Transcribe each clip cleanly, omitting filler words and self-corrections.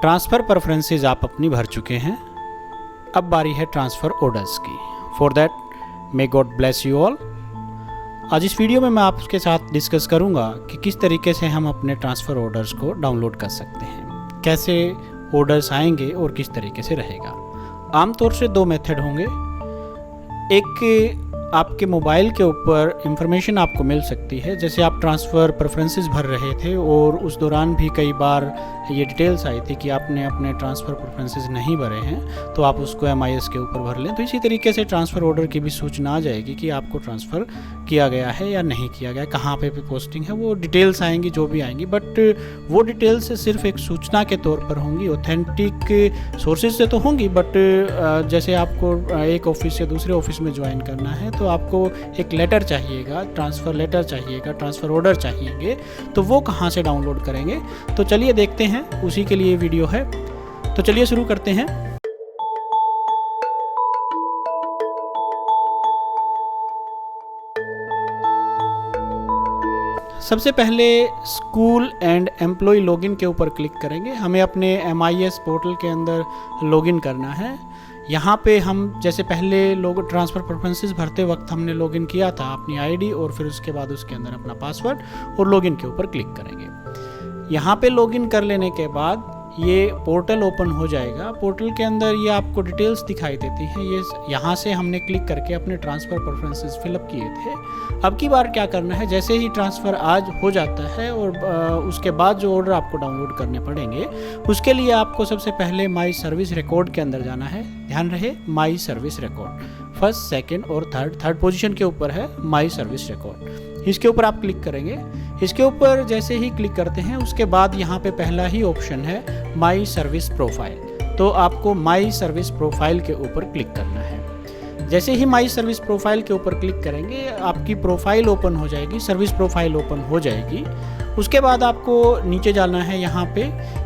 Transfer preferences आप अपनी भर चुके हैं। अब बारी है ट्रांसफ़र ऑर्डर्स की। For that may God bless you all. आज इस वीडियो में मैं आपके साथ डिस्कस करूंगा कि किस तरीके से हम अपने ट्रांसफ़र ऑर्डर्स को डाउनलोड कर सकते हैं, कैसे ऑर्डर्स आएंगे और किस तरीके से रहेगा। आमतौर से दो मेथड होंगे। एक आपके मोबाइल के ऊपर इंफॉर्मेशन आपको मिल सकती है, जैसे आप ट्रांसफ़र प्रेफरेंसेस भर रहे थे और उस दौरान भी कई बार ये डिटेल्स आई थी कि आपने अपने ट्रांसफ़र प्रेफरेंसेस नहीं भरे हैं, तो आप उसको MIS के ऊपर भर लें। तो इसी तरीके से ट्रांसफ़र ऑर्डर की भी सूचना आ जाएगी कि आपको ट्रांसफ़र किया गया है या नहीं किया गया, कहाँ पे पोस्टिंग है, वो डिटेल्स आएंगी जो भी आएंगी। बट वो डिटेल्स सिर्फ एक सूचना के तौर पर होंगी, ऑथेंटिक सोर्सेज से तो होंगी। बट जैसे आपको एक ऑफिस से दूसरे ऑफिस में ज्वाइन करना है तो आपको एक लेटर चाहिएगा, ट्रांसफ़र लेटर चाहिएगा, ट्रांसफ़र ऑर्डर चाहिएंगे, तो वो कहाँ से डाउनलोड करेंगे। तो चलिए देखते हैं, उसी के लिए वीडियो है। तो चलिए शुरू करते हैं। सबसे पहले स्कूल एंड एम्प्लॉय लॉगिन के ऊपर क्लिक करेंगे। हमें अपने MIS पोर्टल के अंदर लॉगिन करना है। यहाँ पे हम जैसे पहले लोग ट्रांसफ़र प्रेफरेंसेस भरते वक्त हमने लॉगिन किया था अपनी ID और फिर उसके बाद उसके अंदर अपना पासवर्ड और लॉगिन के ऊपर क्लिक करेंगे। यहाँ पे लॉगिन कर लेने के बाद ये पोर्टल ओपन हो जाएगा। पोर्टल के अंदर ये आपको डिटेल्स दिखाई देती हैं। ये यहाँ से हमने क्लिक करके अपने ट्रांसफ़र प्रेफरेंसेस फिलअप किए थे। अब की बार क्या करना है, जैसे ही ट्रांसफ़र आज हो जाता है और उसके बाद जो ऑर्डर आपको डाउनलोड करने पड़ेंगे, उसके लिए आपको सबसे पहले माई सर्विस रिकॉर्ड के अंदर जाना है। ध्यान रहे, माई सर्विस रिकॉर्ड फर्स्ट, सेकेंड और थर्ड पोजीशन के ऊपर है माई सर्विस रिकॉर्ड। इसके ऊपर आप क्लिक करेंगे। इसके ऊपर जैसे ही क्लिक करते हैं उसके बाद यहाँ पे पहला ही ऑप्शन है माई सर्विस प्रोफाइल। तो आपको माई सर्विस प्रोफाइल के ऊपर क्लिक करना है। जैसे ही माई सर्विस प्रोफाइल के ऊपर क्लिक करेंगे आपकी प्रोफाइल ओपन हो जाएगी, सर्विस प्रोफाइल ओपन हो जाएगी। उसके बाद आपको नीचे जाना है। यहाँ पे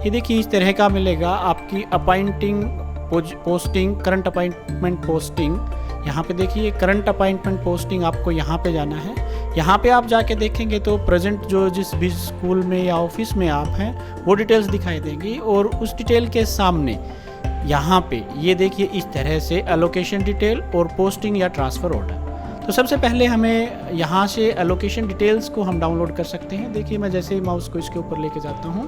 ये देखिए इस तरह का मिलेगा आपकी appointing posting, current appointment posting. यहाँ पे देखिए करंट अपॉइंटमेंट पोस्टिंग, आपको यहाँ पे जाना है। यहाँ पे आप जाके देखेंगे तो प्रेजेंट जो जिस भी स्कूल में या ऑफिस में आप हैं वो डिटेल्स दिखाई देंगी और उस डिटेल के सामने यहाँ पे ये देखिए इस तरह से एलोकेशन डिटेल और पोस्टिंग या ट्रांसफ़र ऑर्डर। तो सबसे पहले हमें यहाँ से एलोकेशन डिटेल्स को हम डाउनलोड कर सकते हैं। देखिए मैं जैसे ही माउस को इसके ऊपर लेके जाता हूँ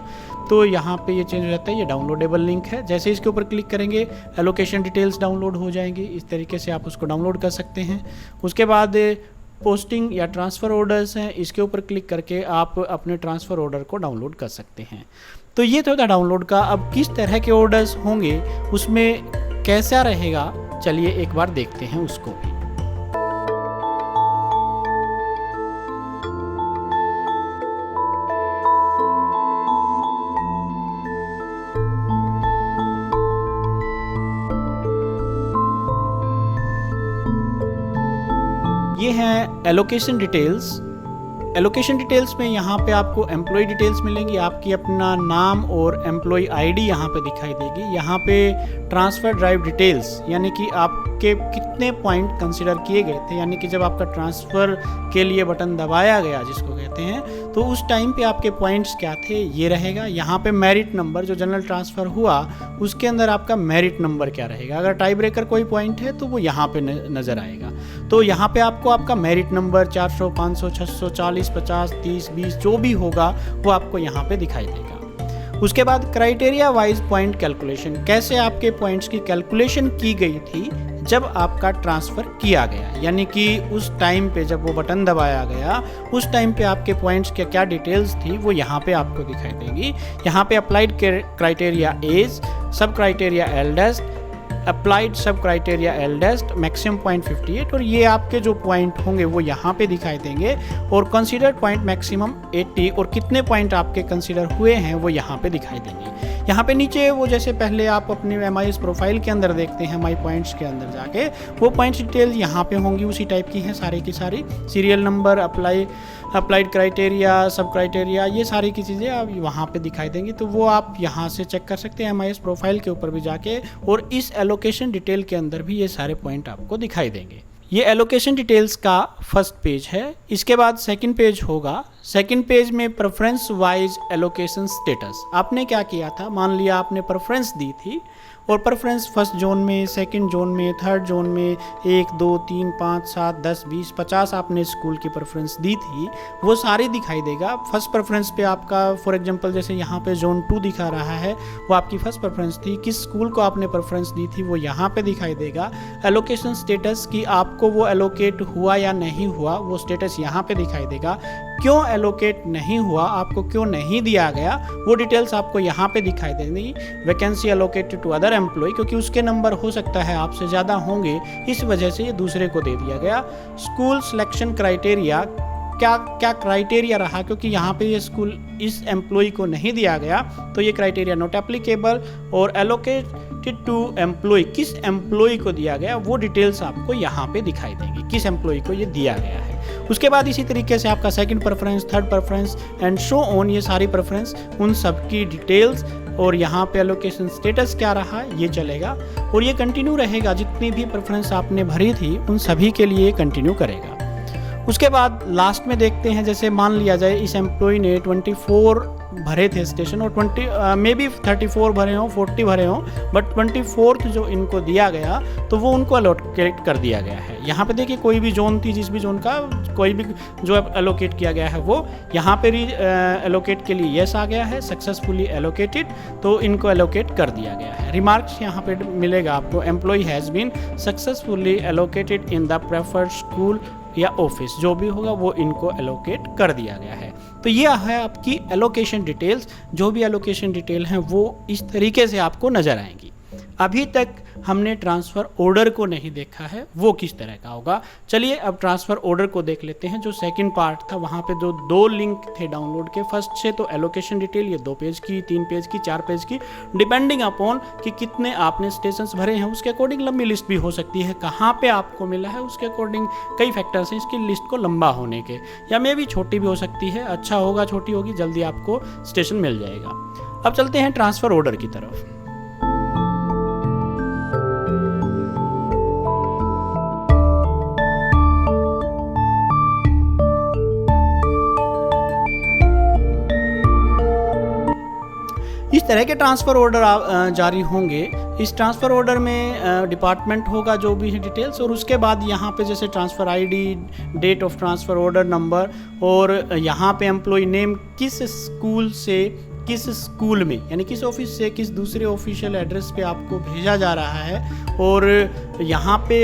तो यहाँ पे ये चेंज हो जाता है, ये डाउनलोडेबल लिंक है। जैसे इसके ऊपर क्लिक करेंगे एलोकेशन डिटेल्स डाउनलोड हो जाएंगी। इस तरीके से आप उसको डाउनलोड कर सकते हैं। उसके बाद पोस्टिंग या ट्रांसफ़र ऑर्डर्स हैं, इसके ऊपर क्लिक करके आप अपने ट्रांसफ़र ऑर्डर को डाउनलोड कर सकते हैं। तो ये तो था डाउनलोड का। अब किस तरह के ऑर्डर्स होंगे, उसमें कैसा रहेगा, चलिए एक बार देखते हैं उसको भी। ये हैं एलोकेशन डिटेल्स। एलोकेशन डिटेल्स में यहाँ पे आपको एम्प्लॉय डिटेल्स मिलेंगी, आपकी अपना नाम और एम्प्लॉय ID यहाँ पे दिखाई देगी। यहाँ पे ट्रांसफ़र ड्राइव डिटेल्स, यानी कि आपके कितने पॉइंट कंसिडर किए गए थे, यानी कि जब आपका ट्रांसफ़र के लिए बटन दबाया गया जिसको कहते हैं, तो उस टाइम पे आपके पॉइंट्स क्या थे ये रहेगा। यहाँ पे मेरिट नंबर, जो जनरल ट्रांसफ़र हुआ उसके अंदर आपका मेरिट नंबर क्या रहेगा। अगर टाई ब्रेकर कोई पॉइंट है तो वो यहाँ पे नज़र आएगा। तो यहाँ पे आपको आपका मेरिट नंबर 400, 500, 600, 40, 50, 30, 20 जो भी होगा वो आपको यहाँ पे दिखाई देगा। उसके बाद क्राइटेरिया वाइज पॉइंट कैलकुलेशन, कैसे आपके पॉइंट्स की कैलकुलेशन की गई थी जब आपका ट्रांसफ़र किया गया, यानी कि उस टाइम पे जब वो बटन दबाया गया उस टाइम पे आपके पॉइंट्स के क्या डिटेल्स थी वो यहाँ पे आपको दिखाई देंगी। यहाँ पे अप्लाइड क्राइटेरिया एज, सब क्राइटेरिया एल्डेस्ट, अप्लाइड सब क्राइटेरिया एल्डेस्ट, मैक्सिमम पॉइंट 58, और ये आपके जो पॉइंट होंगे वो यहाँ पे दिखाई देंगे। और कंसीडर्ड पॉइंट मैक्सिमम 80, और कितने पॉइंट आपके कंसीडर हुए हैं वो यहाँ पे दिखाई देंगे। यहाँ पे नीचे वो जैसे पहले आप अपने MIS प्रोफाइल के अंदर देखते हैं, माई पॉइंट्स के अंदर जाके वो पॉइंट्स डिटेल यहाँ पे होंगी, उसी टाइप की हैं सारी की सारी। सीरियल नंबर, अप्लाइड क्राइटेरिया, सब क्राइटेरिया, ये सारी की चीज़ें आप वहाँ पे दिखाई देंगी। तो वो आप यहाँ से चेक कर सकते हैं MIS प्रोफाइल के ऊपर भी जाके, और इस एलोकेशन डिटेल के अंदर भी ये सारे पॉइंट आपको दिखाई देंगे। ये एलोकेशन डिटेल्स का फर्स्ट पेज है। इसके बाद सेकंड पेज होगा। सेकंड पेज में प्रेफरेंस वाइज एलोकेशन स्टेटस। आपने क्या किया था, मान लिया आपने प्रेफरेंस दी थी और प्रेफरेंस फर्स्ट जोन में, सेकंड जोन में, थर्ड जोन में 1 2 3 5 7 10 20 50 आपने स्कूल की प्रेफरेंस दी थी, वो सारी दिखाई देगा। फर्स्ट प्रेफरेंस पे आपका फॉर एग्जांपल जैसे यहाँ पे जोन 2 दिखा रहा है, वो आपकी फर्स्ट प्रेफरेंस थी, किस स्कूल को आपने प्रेफरेंस दी थी वो यहाँ पे दिखाई देगा। एलोकेशन स्टेटस कि आपको वो एलोकेट हुआ या नहीं हुआ, वो स्टेटस यहाँ पे दिखाई देगा। क्यों एलोकेट नहीं हुआ, आपको क्यों नहीं दिया गया, वो डिटेल्स आपको यहाँ पे दिखाई देंगी। Vacancy allocated to other employee, क्योंकि उसके नंबर हो सकता है आपसे ज़्यादा होंगे, इस वजह से ये दूसरे को दे दिया गया। स्कूल सिलेक्शन क्राइटेरिया, क्या क्या क्राइटेरिया रहा, क्योंकि यहाँ पे ये स्कूल इस एम्प्लॉय को नहीं दिया गया तो ये क्राइटेरिया नॉट एप्लीकेबल। और एलोकेटेड टू एम्प्लॉय, किस एम्प्लॉय को दिया गया, वो डिटेल्स आपको यहाँ पे दिखाई देंगी, किस एम्प्लॉय को ये दिया गया है। उसके बाद इसी तरीके से आपका second preference, third preference and show on, ये सारी प्रेफरेंस, उन सब की डिटेल्स और यहाँ पे एलोकेशन स्टेटस क्या रहा ये चलेगा और ये कंटिन्यू रहेगा। जितनी भी प्रेफरेंस आपने भरी थी उन सभी के लिए कंटिन्यू करेगा। उसके बाद लास्ट में देखते हैं, जैसे मान लिया जाए इस एम्प्लॉय ने 24 भरे थे स्टेशन और 20 मे बी 34 भरे हों, 40 भरे हों, बट 24th जो इनको दिया गया तो वो उनको एलोकेट कर दिया गया है। यहाँ पे देखिए कोई भी जोन थी, जिस भी जोन का कोई भी जो एलोकेट किया गया है वो यहाँ पे एलोकेट के लिए यस आ गया है, सक्सेसफुली एलोकेटेड, तो इनको एलोकेट कर दिया गया है। रिमार्क्स यहाँ पे मिलेगा आपको, employee has been successfully allocated in the preferred school या ऑफिस, जो भी होगा वो इनको एलोकेट कर दिया गया है। तो ये है आपकी एलोकेशन डिटेल्स। जो भी एलोकेशन डिटेल हैं वो इस तरीके से आपको नज़र आएंगी। अभी तक हमने ट्रांसफ़र ऑर्डर को नहीं देखा है, वो किस तरह का होगा। चलिए अब ट्रांसफ़र ऑर्डर को देख लेते हैं। जो सेकंड पार्ट था वहाँ पे जो 2 लिंक थे डाउनलोड के, फर्स्ट से तो एलोकेशन डिटेल, ये 2 पेज की, 3 पेज की, 4 पेज की, डिपेंडिंग अपॉन कि कितने आपने स्टेशंस भरे हैं उसके अकॉर्डिंग लंबी लिस्ट भी हो सकती है। कहाँ पे आपको मिला है उसके अकॉर्डिंग कई फैक्टर्स हैं इसकी लिस्ट को लंबा होने के, या मे भी छोटी भी हो सकती है। अच्छा होगा छोटी होगी, जल्दी आपको स्टेशन मिल जाएगा। अब चलते हैं ट्रांसफ़र ऑर्डर की तरफ। इस तरह के ट्रांसफ़र ऑर्डर जारी होंगे। इस ट्रांसफ़र ऑर्डर में डिपार्टमेंट होगा जो भी है डिटेल्स, और उसके बाद यहाँ पे जैसे transfer ID, date of transfer order number, और यहाँ पे एम्प्लॉय नेम, किस स्कूल से किस स्कूल में, यानी किस ऑफिस से किस दूसरे ऑफिशियल एड्रेस पे आपको भेजा जा रहा है, और यहाँ पे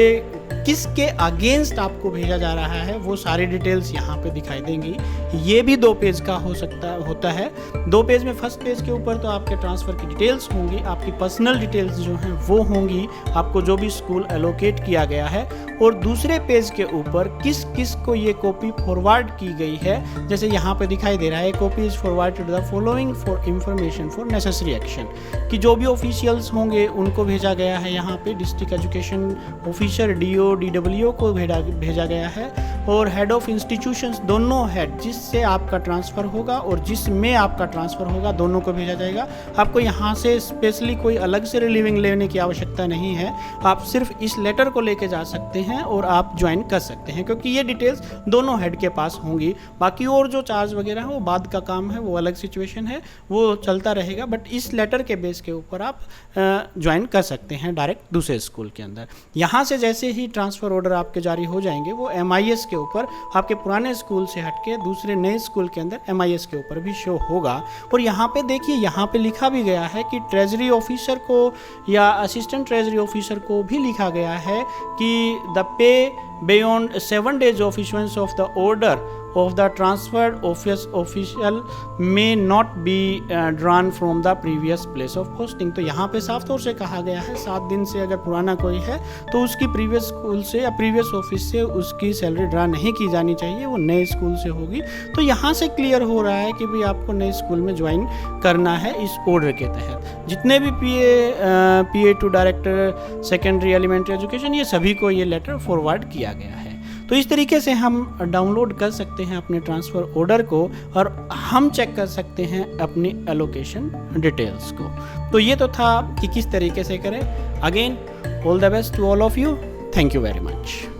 किसके अगेंस्ट आपको भेजा जा रहा है, वो सारी डिटेल्स यहाँ पे दिखाई देंगी। ये भी 2 पेज का होता है। 2 पेज में फर्स्ट पेज के ऊपर तो आपके ट्रांसफ़र की डिटेल्स होंगी, आपकी पर्सनल डिटेल्स जो हैं वो होंगी, आपको जो भी स्कूल एलोकेट किया गया है, और दूसरे पेज के ऊपर किस किस को ये कॉपी फॉरवर्ड की गई है। जैसे यहाँ पे दिखाई दे रहा है, copy is forwarded the following for information for necessary action, कि जो भी ऑफिशियल्स होंगे उनको भेजा गया है। यहाँ पे district education officer DO DWO को भेजा गया है, और हेड ऑफ इंस्टीट्यूशंस, दोनों हेड जिससे आपका ट्रांसफ़र होगा और जिसमें आपका ट्रांसफ़र होगा दोनों को भेजा जाएगा। आपको यहाँ से स्पेशली कोई अलग से रिलीविंग लेने की आवश्यकता नहीं है, आप सिर्फ इस लेटर को लेके जा सकते हैं और आप ज्वाइन कर सकते हैं, क्योंकि ये डिटेल्स दोनों हेड के पास होंगी। बाकी और जो चार्ज वगैरह है वो बाद का काम है, वो अलग सिचुएशन है, वो चलता रहेगा, बट इस लेटर के बेस के ऊपर आप ज्वाइन कर सकते हैं डायरेक्ट दूसरे स्कूल के अंदर। यहाँ से जैसे ही ट्रांसफ़र ऑर्डर आपके जारी हो जाएंगे, वो MIS के ऊपर आपके पुराने स्कूल से हटके दूसरे नए स्कूल के अंदर MIS के ऊपर भी शो होगा। और यहाँ पे देखिए, यहाँ पे लिखा भी गया है कि ट्रेजरी ऑफिसर को या असिस्टेंट ट्रेजरी ऑफिसर को भी लिखा गया है कि the pay beyond 7 days of issuance of the order of the transferred official may not be drawn from the previous place of posting। तो यहाँ पे साफ तौर से कहा गया है 7 दिन से अगर पुराना कोई है तो उसकी प्रीवियस स्कूल से या प्रीवियस ऑफिस से उसकी सैलरी ड्रा नहीं की जानी चाहिए, वो नए स्कूल से होगी। तो यहाँ से क्लियर हो रहा है कि भाई आपको नए स्कूल में ज्वाइन करना है इस ऑर्डर के तहत। जितने भी PA to director secondary elementary education, ये सभी को ये लेटर फॉरवर्ड किया गया है। तो इस तरीके से हम डाउनलोड कर सकते हैं अपने ट्रांसफ़र ऑर्डर को, और हम चेक कर सकते हैं अपनी एलोकेशन डिटेल्स को। तो ये तो था कि किस तरीके से करें। Again all the best to all of you, thank you very much.